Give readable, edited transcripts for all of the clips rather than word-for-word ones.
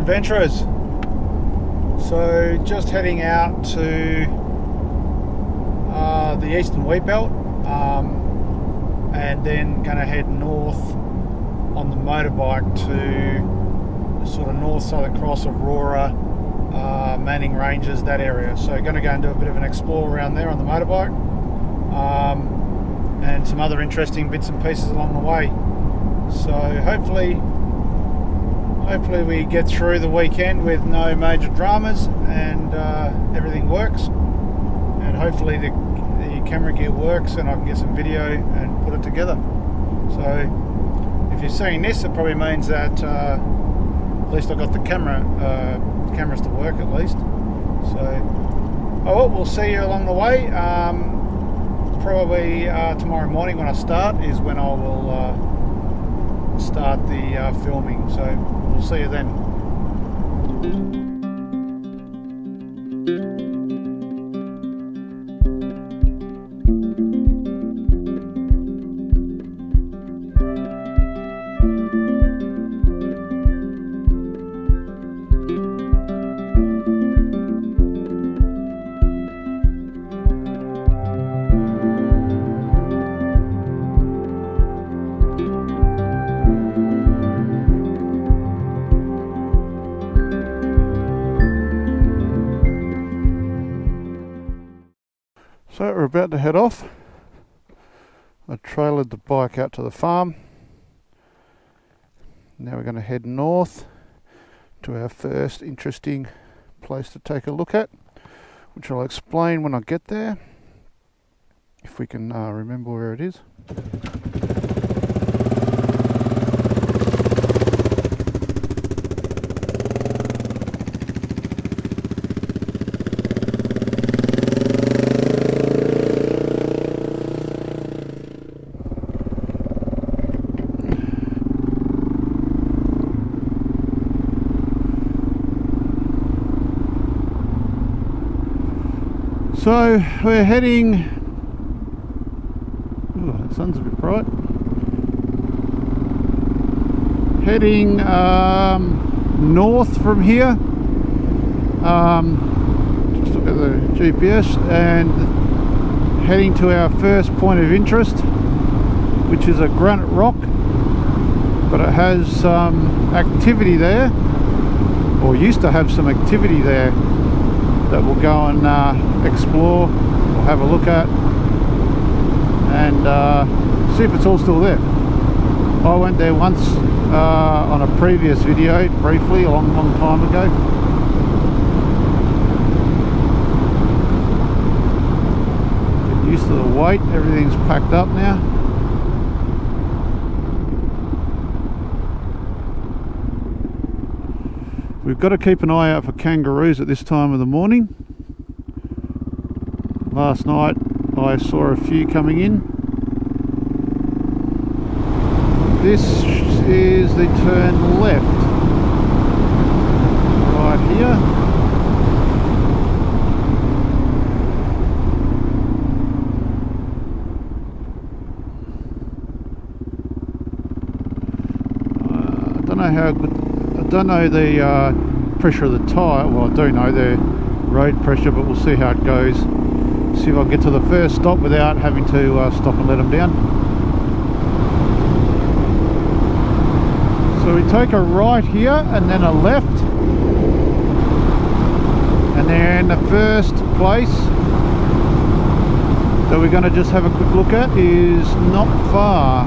adventurers. So just heading out to the eastern wheatbelt, and then going to head north on the motorbike to the sort of north southern cross of Aurora, Manning Ranges, that area. So going to go and do a bit of an explore around there on the motorbike, and some other interesting bits and pieces along the way. So hopefully we get through the weekend with no major dramas, and everything works, and hopefully the camera gear works and I can get some video and put it together. So if you're seeing this, it probably means that at least I got the cameras to work at least. So we'll see you along the way. Probably tomorrow morning when I start is when I will start the filming. So we'll see you then. So we're about to head off. I trailered the bike out to the farm. Now we're going to head north to our first interesting place to take a look at, which I'll explain when I get there, if we can remember where it is. So we're heading, the sun's a bit bright, heading north from here. Just look at the GPS, and heading to our first point of interest, which is a Granite Rock, but it has some activity there, or used to have some activity there, that we'll go and explore, we'll have a look at, and see if it's all still there. I went there once on a previous video, briefly, a long time ago. Get used to the weight, everything's packed up now. We've got to keep an eye out for kangaroos at this time of the morning. Last night I saw a few coming in. This is the turn left right here. I don't know how good. I don't know the pressure of the tyre. Well, I do know the road pressure, but we'll see how it goes. See if I can get to the first stop without having to stop and let them down. So we take a right here and then a left, and then the first place that we're going to just have a quick look at is not far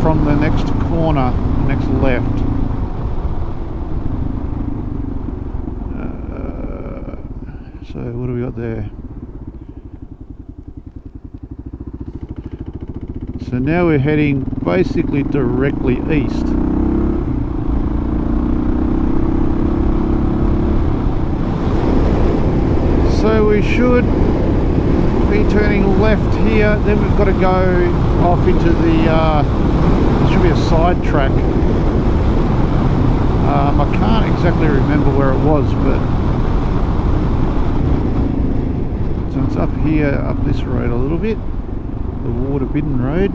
from the next corner, the next left. So what do we got there? So now we're heading basically directly east. So we should be turning left here, then we've got to go off into the, there should be a side track. I can't exactly remember where it was, but so it's up here, up this road a little bit, the Waterbidden Road.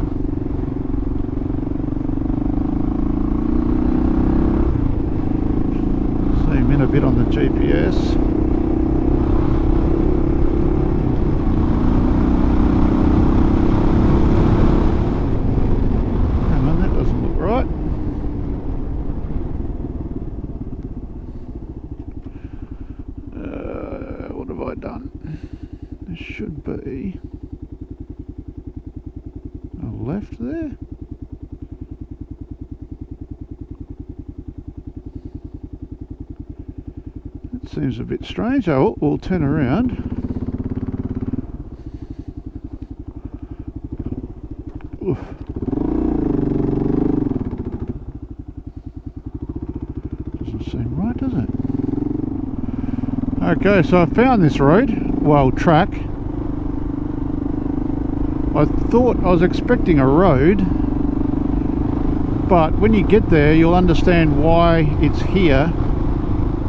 a bit on the GPS. Hang on, that doesn't look right. What have I done? There should be a left there. That seems a bit strange. Oh, we'll turn around. Oof. Doesn't seem right, does it? Okay, so I found this road, well, track. I thought I was expecting a road, but when you get there you'll understand why it's here,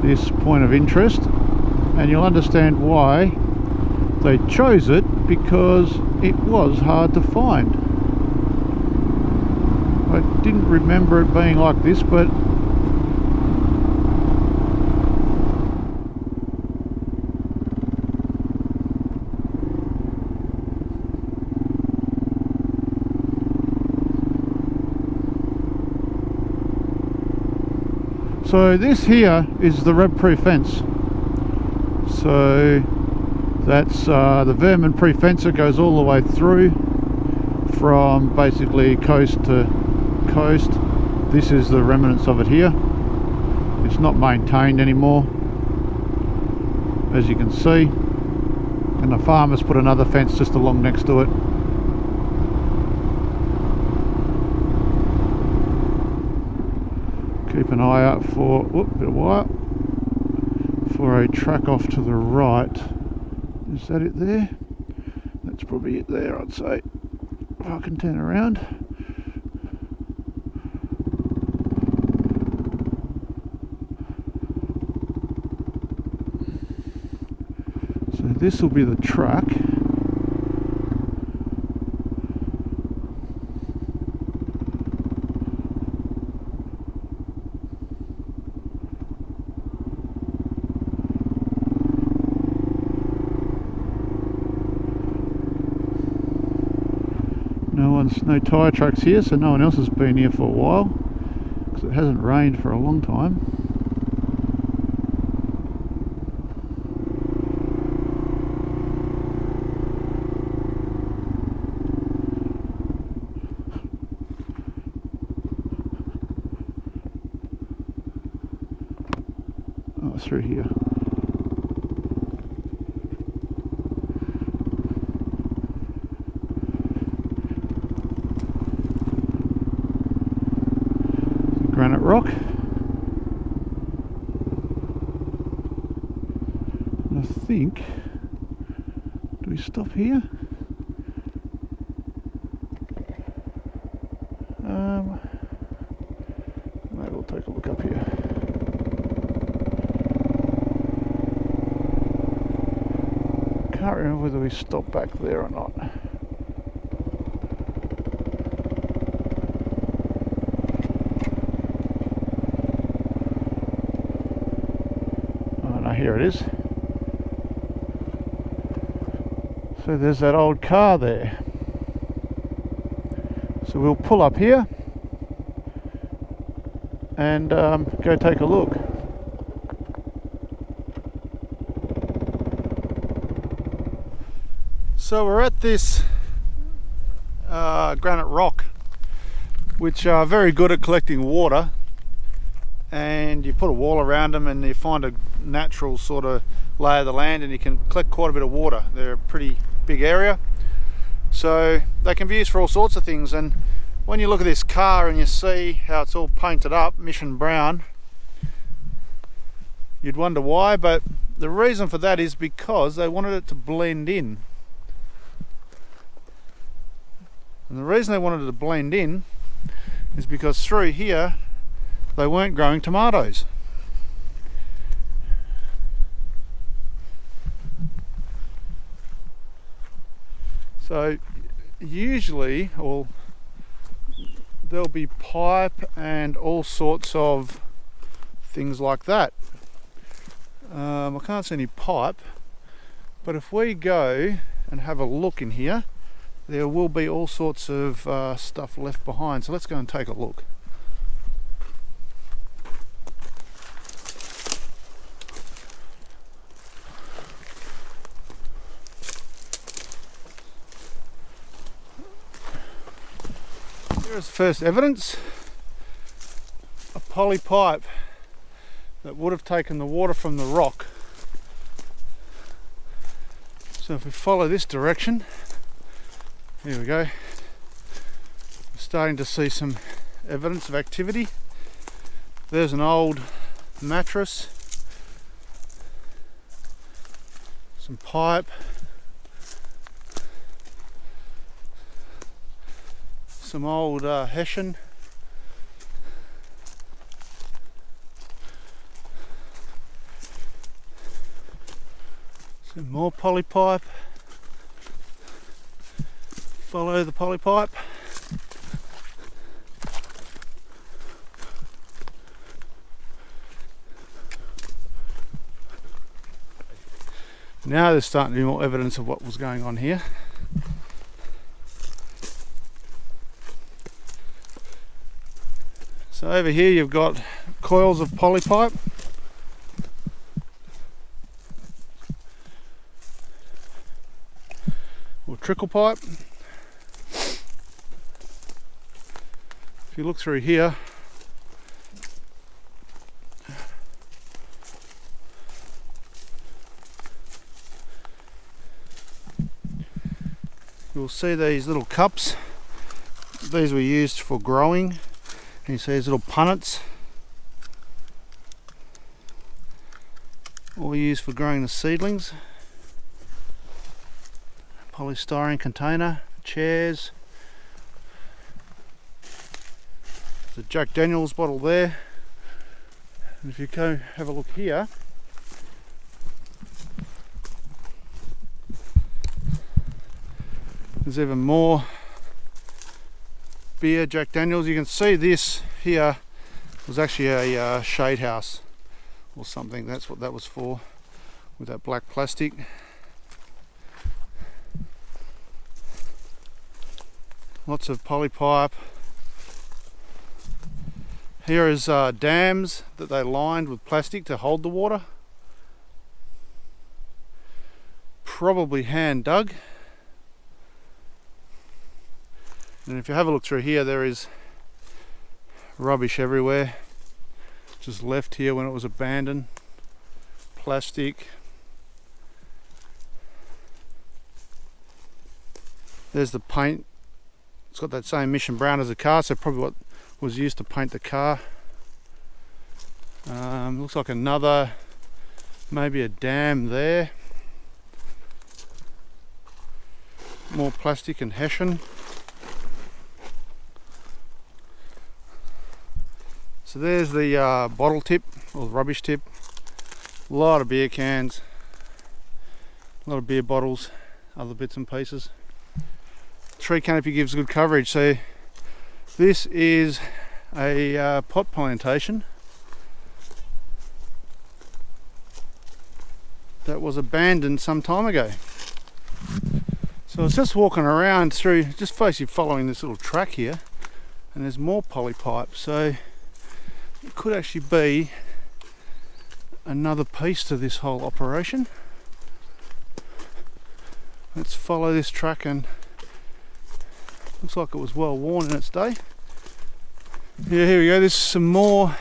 this point of interest, and you'll understand why they chose it, because it was hard to find. I didn't remember it being like this, but so this here is the reb-proof fence. So that's the vermin-proof fence that goes all the way through from basically coast to coast. This is the remnants of it here. It's not maintained anymore, as you can see. And the farmers put another fence just along next to it. Keep an eye out for, bit of wire, for a track off to the right. Is that it there? That's probably it there, I'd say. If I can turn around. So this will be the track. No tyre tracks here, so no one else has been here for a while, because it hasn't rained for a long time. Oh, through here. Granite Rock. And I think, do we stop here? Maybe we'll take a look up here. Can't remember whether we stopped back there or not. Here it is. So there's that old car there. So we'll pull up here and go take a look. So we're at this Granite Rock, which are very good at collecting water. And you put a wall around them and you find a natural sort of lay of the land, and you can collect quite a bit of water. They're a pretty big area, so they can be used for all sorts of things. And when you look at this car and you see how it's all painted up mission brown, you'd wonder why, but the reason for that is because they wanted it to blend in. And the reason they wanted it to blend in is because through here they weren't growing tomatoes. So usually, there'll be pipe and all sorts of things like that. I can't see any pipe, but if we go and have a look in here, there will be all sorts of stuff left behind. So let's go and take a look. Here's the first evidence. A poly pipe that would have taken the water from the rock. So if we follow this direction, here we go. We're starting to see some evidence of activity. There's an old mattress, some pipe, some old hessian, some more poly pipe. Follow the poly pipe. Now there's starting to be more evidence of what was going on here. So over here you've got coils of poly pipe. Or trickle pipe. If you look through here, you'll see these little cups. These were used for growing. And you see these little punnets, all used for growing the seedlings. Polystyrene container, chairs. There's a Jack Daniels bottle there. And if you go have a look here, there's even more beer, Jack Daniels. You can see this here was actually a shade house or something. That's what that was for, with that black plastic. Lots of poly pipe. Here is dams that they lined with plastic to hold the water. Probably hand dug. And if you have a look through here, there is rubbish everywhere, just left here when it was abandoned. Plastic. There's the paint. It's got that same mission brown as the car, so probably what was used to paint the car. Looks like another, maybe a dam there. More plastic and hessian. So there's the bottle tip, or the rubbish tip. A lot of beer cans, a lot of beer bottles, other bits and pieces. Tree canopy gives good coverage. So this is a pot plantation that was abandoned some time ago. So I was just walking around through, just basically following this little track here, and there's more poly pipe. So it could actually be another piece to this whole operation. Let's follow this track, and looks like it was well worn in its day. Yeah, here we go. There's some more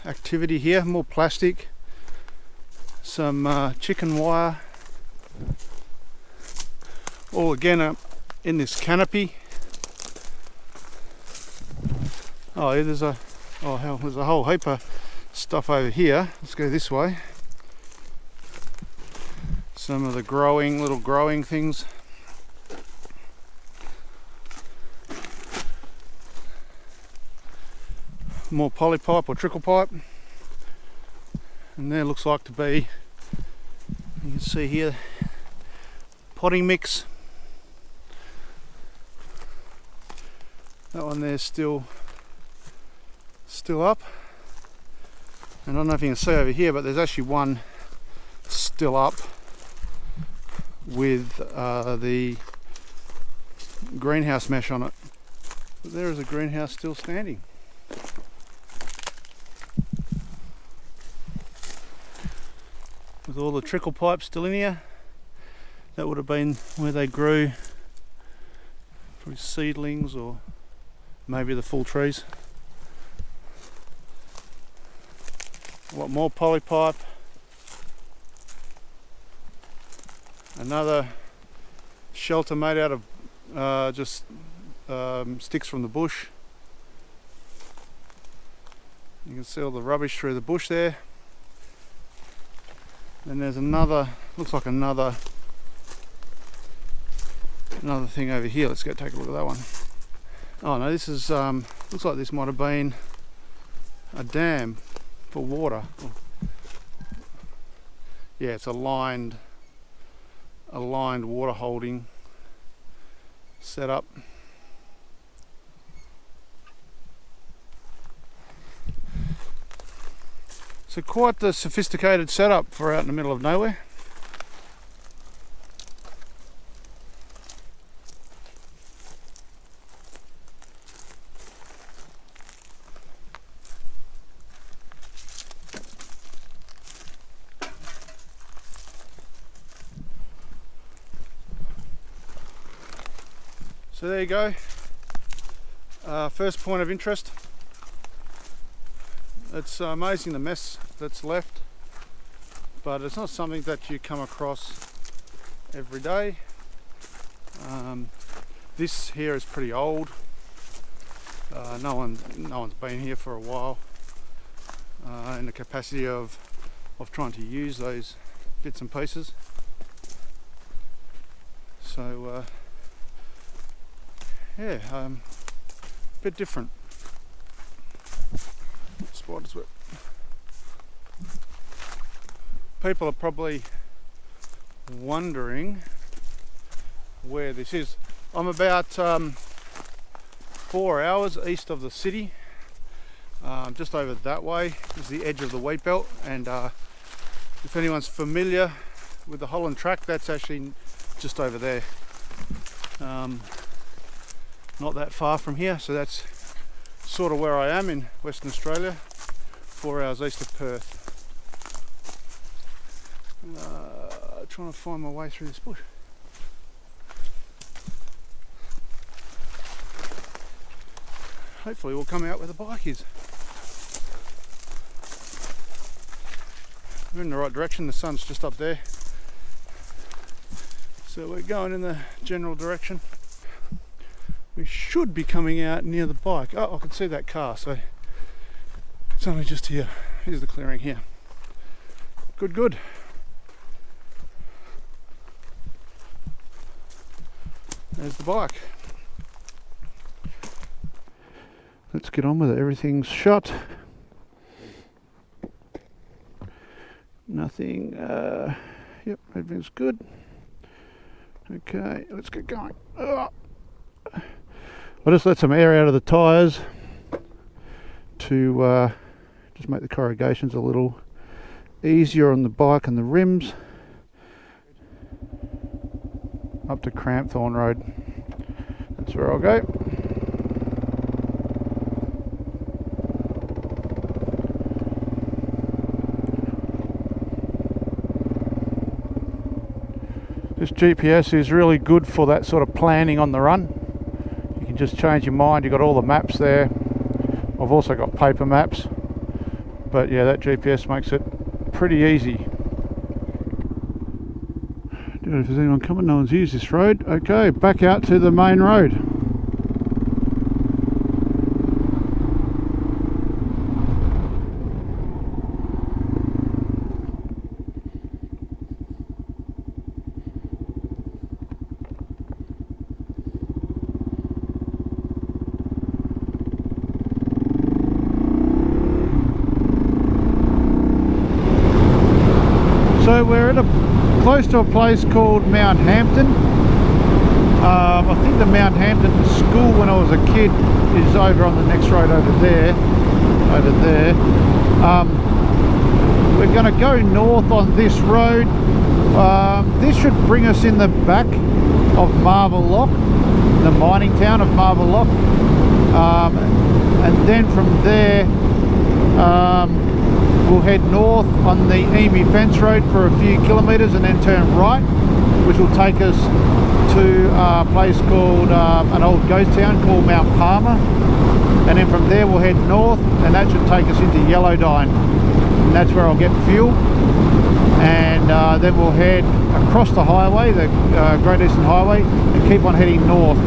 activity here, more plastic, some chicken wire, all again in this canopy. Oh yeah, there's a whole heap of stuff over here. Let's go this way. Some of the little growing things. More poly pipe or trickle pipe. And there looks like to be, you can see here, potting mix. That one there's still up. And I don't know if you can see over here, but there's actually one still up with the greenhouse mesh on it. But there is a greenhouse still standing. With all the trickle pipes still in here. That would have been where they grew probably seedlings or maybe the full trees. A lot more poly pipe. Another shelter made out of just sticks from the bush. You can see all the rubbish through the bush there. Then there's another, looks like another thing over here. Let's go take a look at that one. Oh no, this is looks like this might have been a dam for water. Yeah, it's a lined water holding setup. So quite the sophisticated setup for out in the middle of nowhere. So there you go, first point of interest. It's amazing the mess that's left, but it's not something that you come across every day. This here is pretty old. No one's been here for a while in the capacity of trying to use those bits and pieces. So yeah, a bit different. Spiders web. People are probably wondering where this is. I'm about 4 hours east of the city. Just over that way is the edge of the wheatbelt, and if anyone's familiar with the Holleton track, that's actually just over there. Not that far from here, so that's sort of where I am in Western Australia, 4 hours east of Perth. Trying to find my way through this bush. Hopefully we'll come out where the bike is. We're in the right direction, the sun's just up there. So we're going in the general direction. We should be coming out near the bike. Oh, I can see that car, so it's only just here. Here's the clearing here. Good, good. There's the bike. Let's get on with it. Everything's shut. Nothing, yep, everything's good. Okay, let's get going. I just let some air out of the tyres to just make the corrugations a little easier on the bike and the rims. Up to Crampthorne Road. That's where I'll go. This GPS is really good for that sort of planning on the run. You can just change your mind. You've got all the maps there. I've also got paper maps, but yeah, that GPS makes it pretty easy. Don't know if there's anyone coming. No one's used this road. Okay, back out to the main road. So we're at close to a place called Mount Hampton. I think the Mount Hampton school when I was a kid is over on the next road over there. we're going to go north on this road. This should bring us in the back of Marda Lock, the mining town of Marda Lock, and then from there we'll head north on the Emu Fence Road for a few kilometres and then turn right, which will take us to a place called an old ghost town called Mount Palmer, and then from there we'll head north, and that should take us into Yellowdine, and that's where I'll get fuel, and then we'll head across the highway, the Great Eastern Highway, and keep on heading north.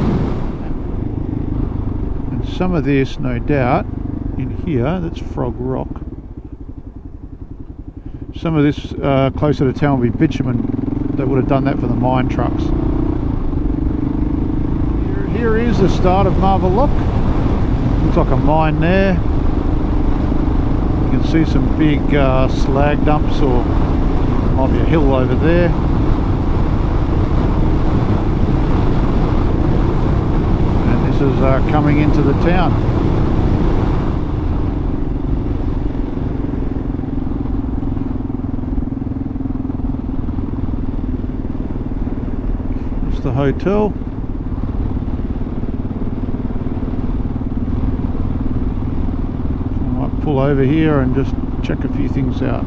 And some of this, no doubt, in here, that's Frog Rock. Some of this closer to town will be bitumen. They would have done that for the mine trucks. Here is the start of Marda Lock. Looks like a mine there. You can see some big slag dumps, or might be a hill over there. And this is coming into the town. It's the hotel. Pull over here and just check a few things out.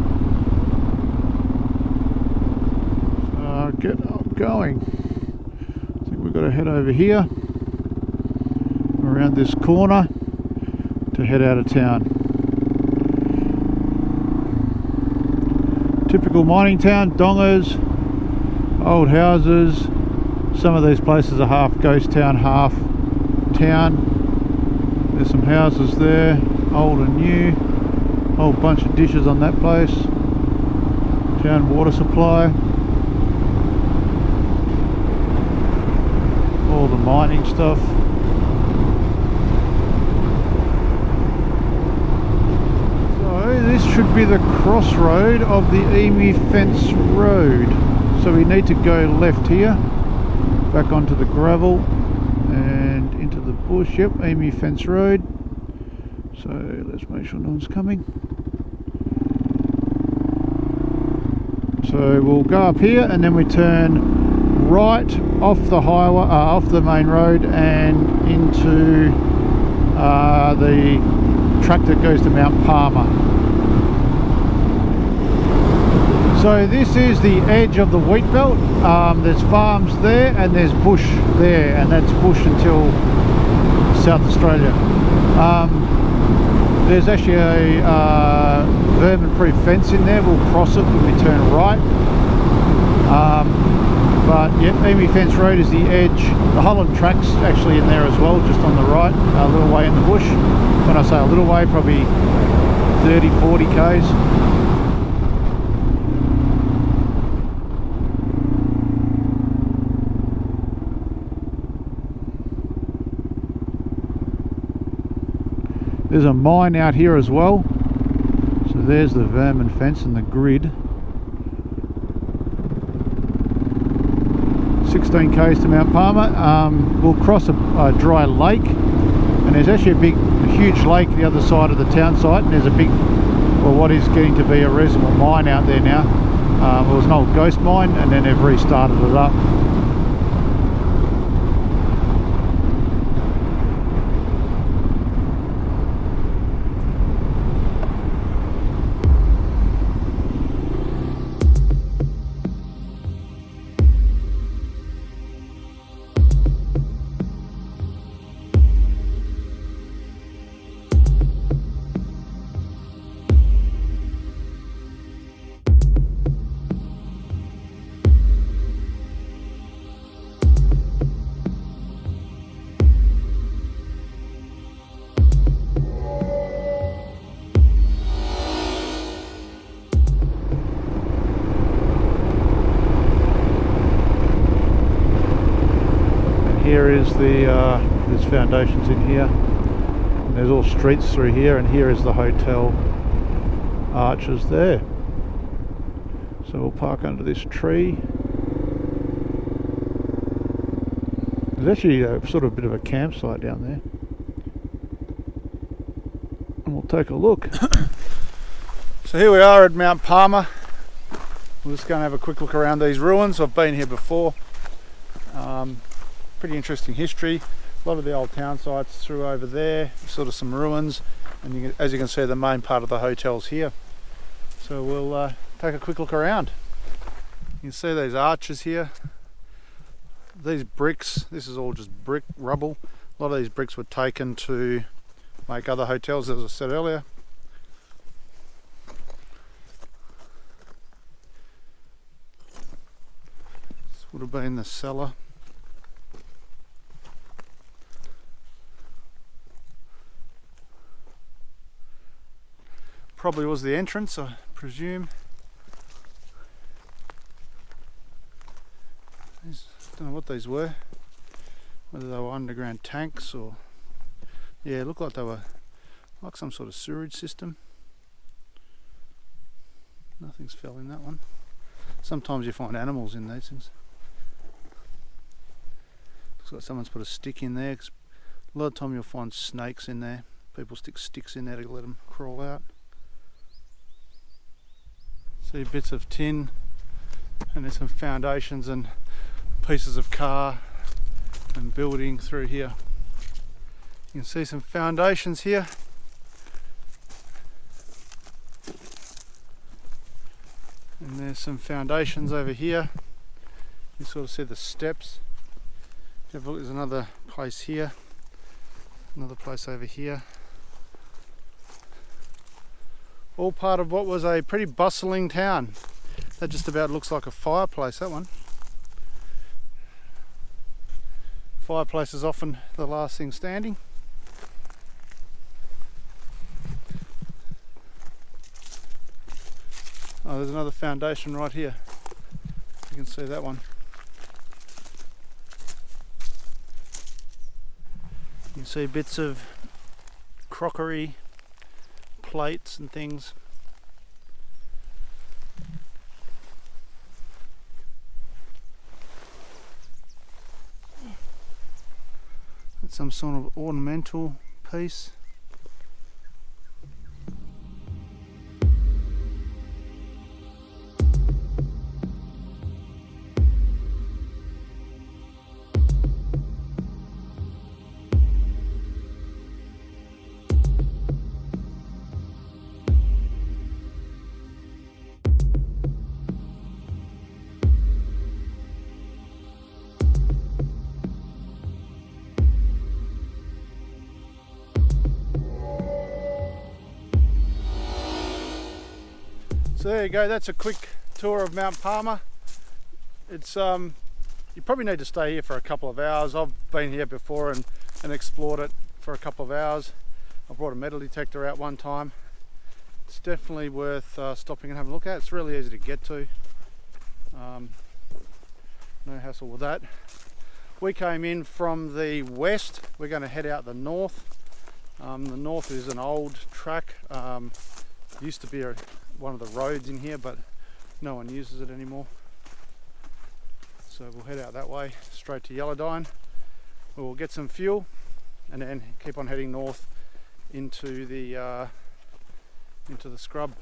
So get going. I think we've got to head over here, around this corner, to head out of town. Typical mining town, dongers, old houses. Some of these places are half ghost town, half town. There's some houses there, old and new, whole bunch of dishes on that place, town water supply, all the mining stuff. So this should be the crossroad of the Emu Fence Road, so we need to go left here, back onto the gravel and into the bush. Yep, Emu Fence Road. So let's make sure no one's coming. So we'll go up here and then we turn right off the highway, off the main road, and into the track that goes to Mount Palmer. So this is the edge of the wheatbelt. There's farms there and there's bush there, and that's bush until South Australia. There's actually a vermin-proof fence in there. We'll cross it when we turn right. But yeah, Emu Fence Road is the edge. The Holleton track's actually in there as well, just on the right, a little way in the bush. When I say a little way, probably 30-40 k's. There's a mine out here as well. So there's the vermin fence and the grid. 16 k's to Mount Palmer. We'll cross a dry lake, and there's actually a huge lake the other side of the town site, and there's a big, well, what is getting to be a reasonable mine out there now. It was an old ghost mine, and then they've restarted it up. Here is the there's foundations in here, and there's all streets through here, and here is the hotel arches there. So we'll park under this tree. There's actually a sort of bit of a campsite down there, and we'll take a look. So here we are at Mount Palmer. We're just going to have a quick look around these ruins. I've been here before. Pretty interesting history. A lot of the old town sites through over there, sort of some ruins, and as you can see, the main part of the hotel's here. So we'll take a quick look around. You can see these arches here. These bricks, this is all just brick rubble. A lot of these bricks were taken to make other hotels, as I said earlier. This would have been the cellar. Probably was the entrance, I presume. Don't know what these were, whether they were underground tanks or, yeah, it looked like they were like some sort of sewerage system. Nothing's fell in that one. Sometimes you find animals in these things. Looks like someone's put a stick in there. A lot of time you'll find snakes in there. People stick sticks in there to let them crawl out. See bits of tin, and there's some foundations and pieces of car and building through here. You can see some foundations here. And there's some foundations over here. You sort of see the steps. If you have a look, there's another place here, another place over here. All part of what was a pretty bustling town. That just about looks like a fireplace, that one. Fireplace is often the last thing standing. Oh, there's another foundation right here. You can see that one. You can see bits of crockery, plates and things. That's some sort of ornamental piece. So there you go, that's a quick tour of Mount Palmer. It's you probably need to stay here for a couple of hours. I've been here before and explored it for a couple of hours. I brought a metal detector out one time. It's definitely worth stopping and having a look at. It's really easy to get to. No hassle with that. We came in from the west. We're going to head out the north. The north is an old track. Used to be one of the roads in here, but no one uses it anymore. So we'll head out that way, straight to Yellowdine. We'll get some fuel and then keep on heading north into the scrub.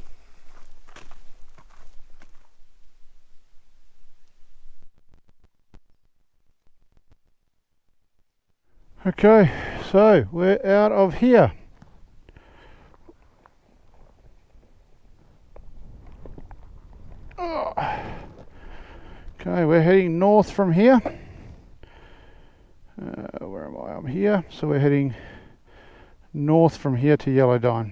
Okay, so we're out of here. Okay, we're heading north from here. Where am I? I'm here. So we're heading north from here to Yellowdine.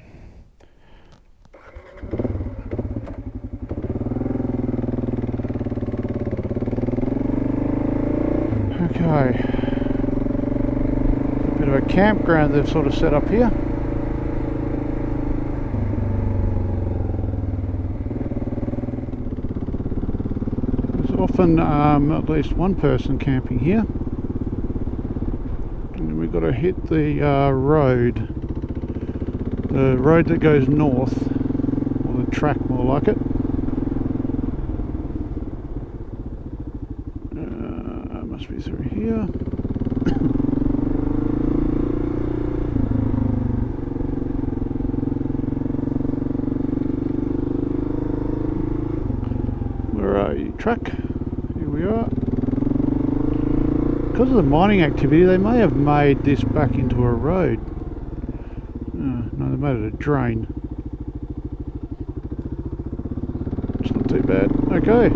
Okay. A bit of a campground they've sort of set up here. Often at least one person camping here, and then we've got to hit the road that goes north, or the track more like it. Must be through here. track. Here we are. Because of the mining activity, they may have made this back into a road. No, they made it a drain. It's not too bad. Okay.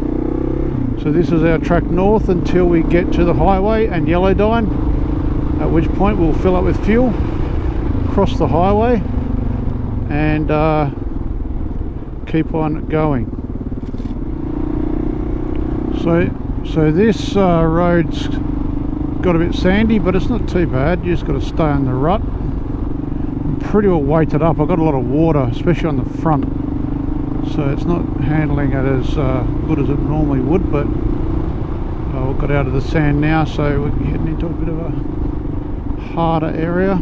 So this is our track north until we get to the highway and Yellowdine, at which point we'll fill up with fuel, cross the highway, and keep on going. So this road's got a bit sandy, but it's not too bad. You just got to stay on the rut. I'm pretty well weighted up. I've got a lot of water, especially on the front, so it's not handling it as good as it normally would, but we've got out of the sand now, so we're heading into a bit of a harder area.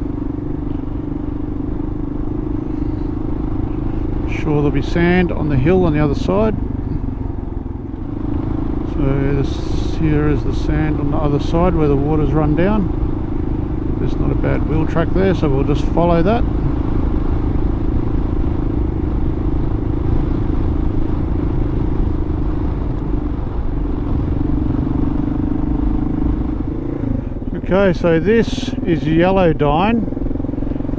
Sure, there'll be sand on the hill on the other side. So here is the sand on the other side where the water's run down. There's not a bad wheel track there, so we'll just follow that. Okay, so this is Yellowdine.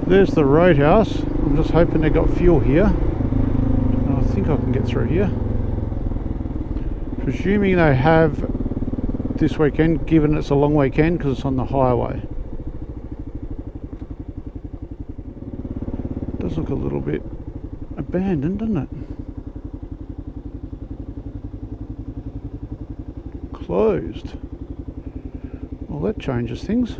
There's the roadhouse. I'm just hoping they got fuel here. I think I can get through here. Presuming they have this weekend, given it's a long weekend because it's on the highway. It does look a little bit abandoned, doesn't it? Closed. Well, that changes things.